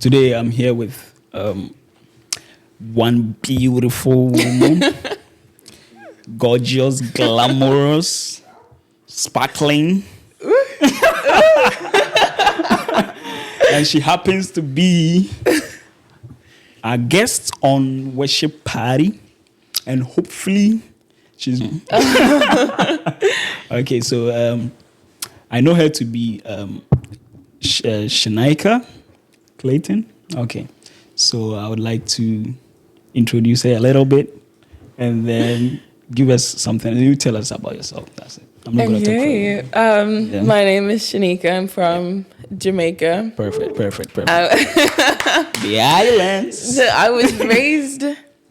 Today I'm here with one beautiful woman, gorgeous, glamorous, sparkling, and she happens to be a guest on worship party, and hopefully she's okay. So I know her to be SHENIKA. Clayton? Okay. So I would like to introduce her a little bit and then give us something. You tell us about yourself. That's it. I'm not going to talk for you. My name is SHENIKA. I'm from Jamaica. Perfect. The islands. I was raised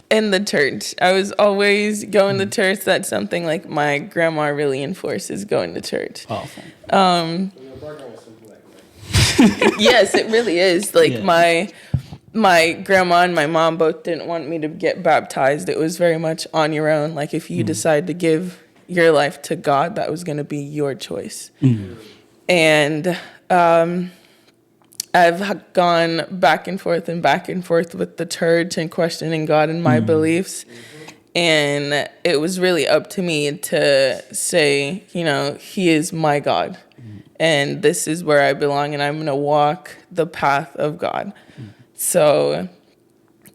in the church. I was always going to church. That's something like my grandma really enforces, going to church. Powerful. Yes, it really is. Like my grandma and my mom both didn't want me to get baptized. It was very much on your own. Like if you decide to give your life to God, that was going to be your choice. And I've gone back and forth with the church and questioning God and my beliefs. And it was really up to me to say, He is my God. And this is where I belong, and I'm going to walk the path of God. So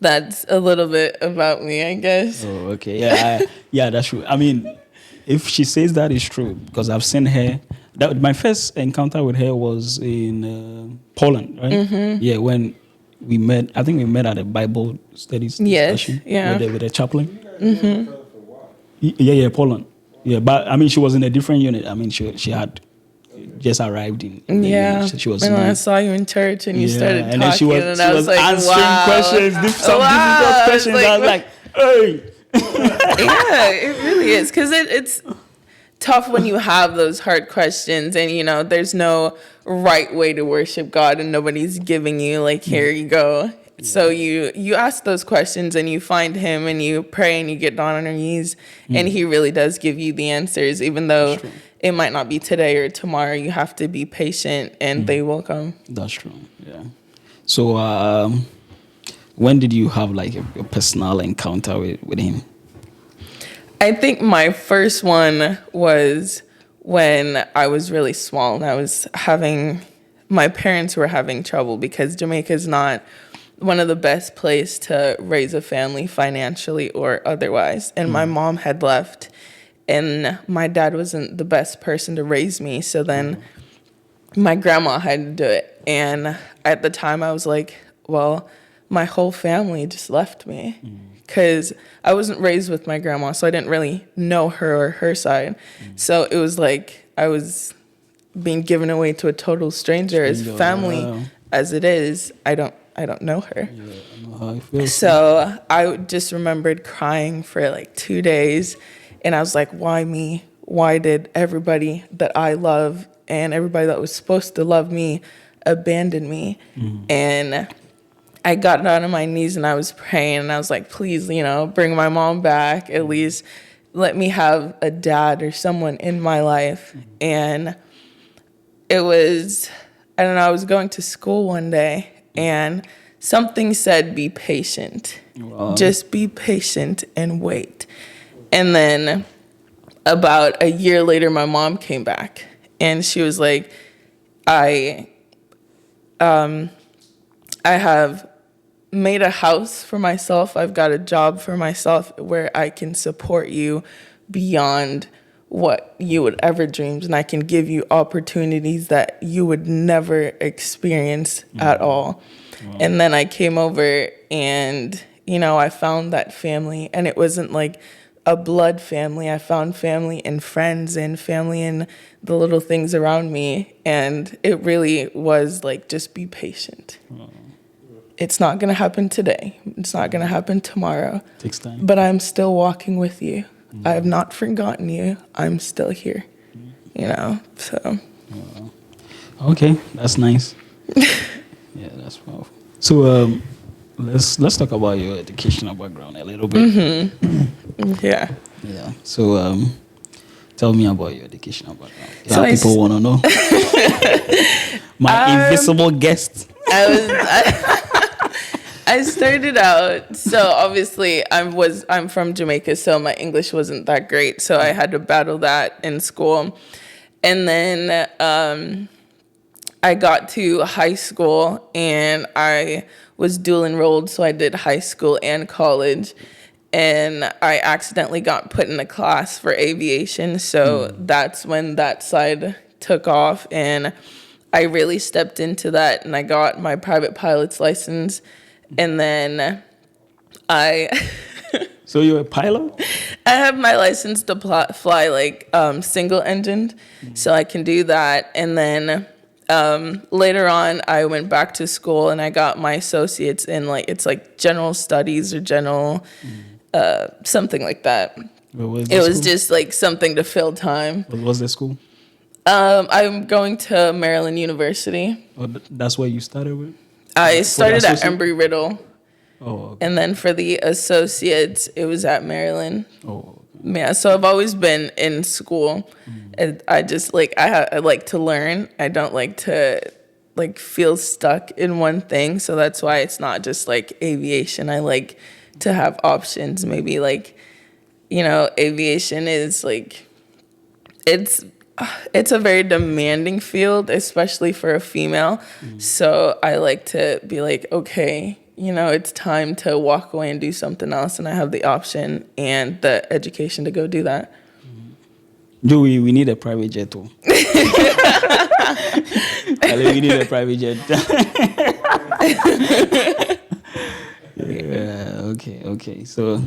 that's a little bit about me, I guess. Oh, okay. Yeah, that's true. I mean, if she says that is true, because I've seen her. My first encounter with her was in Poland, right? Yeah, when we met. I think we met at a Bible studies discussion with the chaplain. Yeah, Poland. Yeah, but I mean, she was in a different unit. I mean, she had just arrived in the unit. She was and I saw you in church and you started talking, and she was like, answering wow. questions, some difficult questions. I was like, hey. Yeah, it really is, because it's tough when you have those hard questions and there's no right way to worship God and nobody's giving you like, here you go. So you ask those questions and you find Him and you pray and you get down on your knees and He really does give you the answers, even though it might not be today or tomorrow. You have to be patient and they will come. That's true. Yeah. So when did you have like a personal encounter with Him? I think my first one was when I was really small and my parents were having trouble because Jamaica is not one of the best places to raise a family financially or otherwise. And my mom had left and my dad wasn't the best person to raise me. So then my grandma had to do it. And at the time I was like, well, my whole family just left me because I wasn't raised with my grandma. So I didn't really know her or her side. So it was like I was being given away to a total stranger as family as it is. I don't know her. Yeah, I know how I feel. So I just remembered crying for like 2 days. And I was like, why me? Why did everybody that I love and everybody that was supposed to love me abandon me? And I got down on my knees and I was praying. And I was like, please, bring my mom back. At least let me have a dad or someone in my life. And it was, I don't know, I was going to school one day. And something said, be patient. Wow. Just be patient and wait. And then about a year later, my mom came back. And she was like, I have made a house for myself. I've got a job for myself where I can support you beyond what you would ever dream, and I can give you opportunities that you would never experience at all. Wow. And then I came over and, I found that family, and it wasn't like a blood family. I found family and friends and family in the little things around me. And it really was like, just be patient. Wow. It's not going to happen today. It's not going to happen tomorrow. It takes time. But I'm still walking with you. I have not forgotten you. I'm still here, so. Wow. Okay, that's nice. Yeah, that's powerful. So let's talk about your educational background a little bit. Yeah. Yeah. So tell me about your educational background. So people want to know. My invisible guest. I started out, so obviously I'm from Jamaica, so my English wasn't that great, so I had to battle that in school. And then I got to high school and I was dual enrolled, so I did high school and college. And I accidentally got put in a class for aviation, so that's when that side took off, and I really stepped into that, and I got my private pilot's license, and then I So you're a pilot? I have my license to fly like single engined, so I can do that. And then later on, I went back to school and I got my associates in it's like general studies or general something like that. It was just like something to fill time. What was the school? I'm going to Maryland University. Oh, that's where you started with? I started at Embry-Riddle. Oh, okay. And then for the associates, it was at Maryland. Oh, okay. Yeah, so I've always been in school. And I just I like to learn. I don't like to feel stuck in one thing. So that's why it's not just like aviation. I like to have options. Maybe aviation is it's a very demanding field, especially for a female. So I like to be okay, it's time to walk away and do something else. And I have the option and the education to go do that. Do we need a private jet too? We need a private jet. Yeah, okay. So,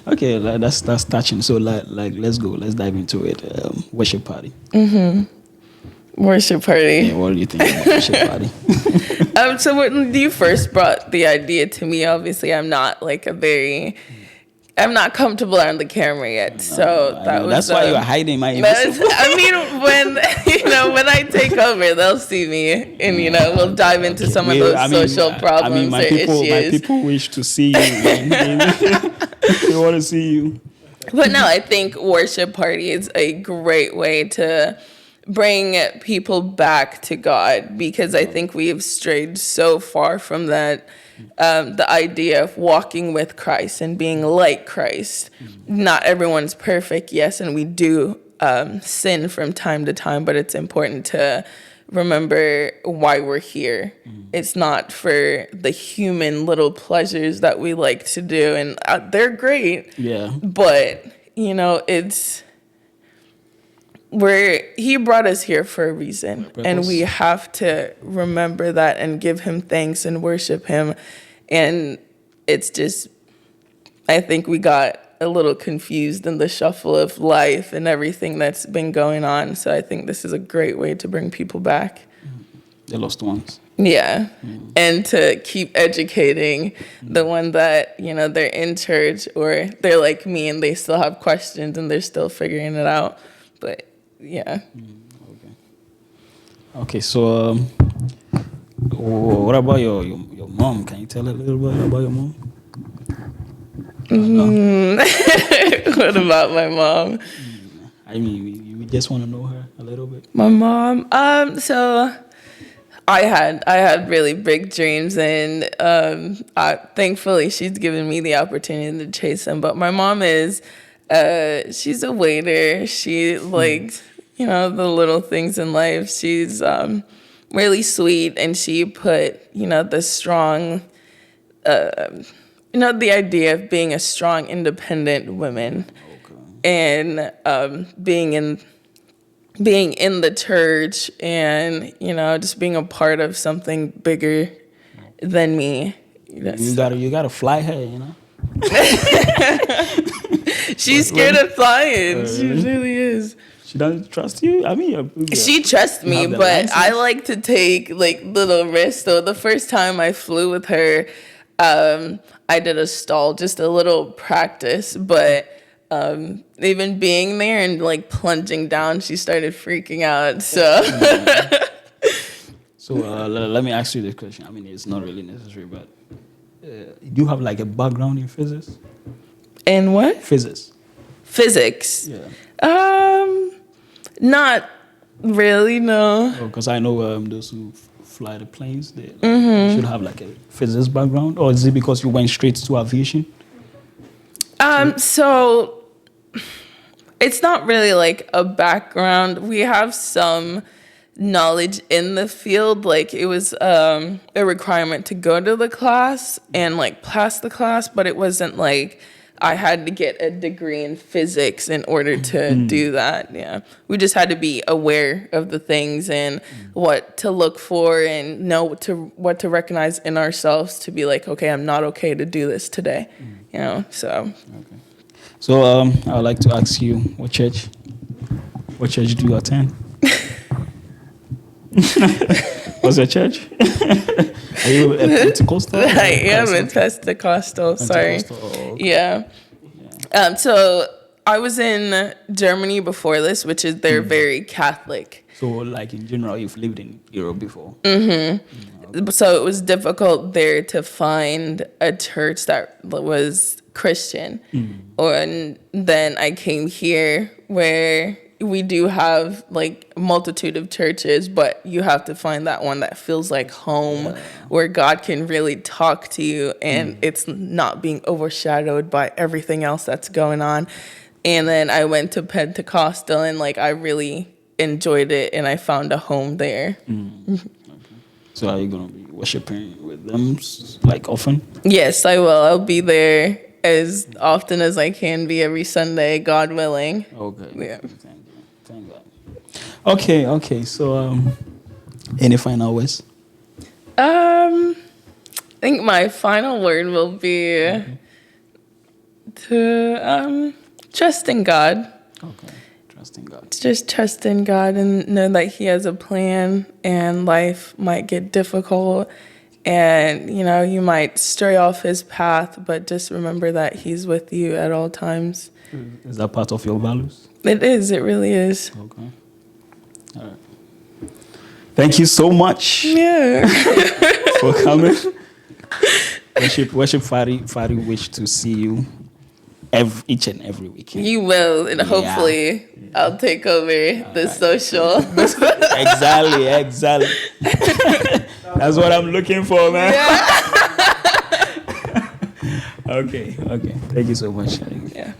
okay, that's touching. So, let's go. Let's dive into it. Worship party. Worship party. Yeah, what do you think about worship party? So when you first brought the idea to me, obviously I'm not I'm not comfortable on the camera yet. So that's why you're hiding my invisible. I mean, when I take over, they'll see me, and we'll dive into some of those social problems or issues. My people wish to see you. They want to see you. But no, I think worship party is a great way to bring people back to God, because I think we have strayed so far from that. The idea of walking with Christ and being like Christ. Not everyone's perfect, yes, and we do sin from time to time, but it's important to remember why we're here. It's not for the human little pleasures that we like to do, and they're great. Yeah. But, he brought us here for a reason, and we have to remember that and give him thanks and worship him. And it's just, I think we got a little confused in the shuffle of life and everything that's been going on. So I think this is a great way to bring people back. The lost ones. Yeah. And to keep educating the one that, they're in church or they're like me and they still have questions and they're still figuring it out. But yeah. Okay. So, what about your mom? Can you tell a little bit about your mom? What about my mom? I mean, we just want to know her a little bit. My mom. So I had really big dreams, and thankfully she's given me the opportunity to chase them. But my mom is. She's a waiter. She likes, the little things in life. She's really sweet, and she put, the strong, the idea of being a strong, independent woman, and being in the church, and just being a part of something bigger than me. You gotta fly her, She's scared of flying. She really is. She doesn't trust you? I mean, she trusts me, but license? I like to take little risks. So the first time I flew with her, I did a stall, just a little practice. But even being there and plunging down, she started freaking out. So, let me ask you this question. I mean, it's not really necessary, but do you have a background in physics? In what? Physics. Yeah. Not really, no. Because I know those who fly the planes, you should have like a physics background, or is it because you went straight to aviation? So it's not really like a background. We have some knowledge in the field. Like it was a requirement to go to the class and like pass the class, but it wasn't like I had to get a degree in physics in order to do that. Yeah. We just had to be aware of the things and what to look for and know what to recognize in ourselves to be like, okay, I'm not okay to do this today. You know, so. Okay. So I would like to ask you, what church do you attend? What's your church? Are you a Pentecostal? I am a Pentecostal. Sorry. Okay. Yeah. So I was in Germany before this, which is they're very Catholic. So, like in general, you've lived in Europe before. So it was difficult there to find a church that was Christian. And then I came here where we do have like a multitude of churches, but you have to find that one that feels like home, where God can really talk to you and it's not being overshadowed by everything else that's going on. And then I went to Pentecostal and like I really enjoyed it and I found a home there. Okay. So are you going to be worshiping with them like often? Yes, I will. I'll be there as often as I can be every Sunday, God willing. Okay. Yeah. Thank God. Okay. So, any final words? I think my final word will be to trust in God. Okay. Trust in God. Just trust in God and know that He has a plan, and life might get difficult, and you might stray off His path, but just remember that He's with you at all times. Is that part of your values? It is. It really is. Okay. All right. Thank you so much. Yeah. For coming. Worship Fari wish to see you each and every weekend. You will, and hopefully I'll take over the social. Exactly. That's what I'm looking for, man. Yeah. Okay. Thank you so much. Yeah.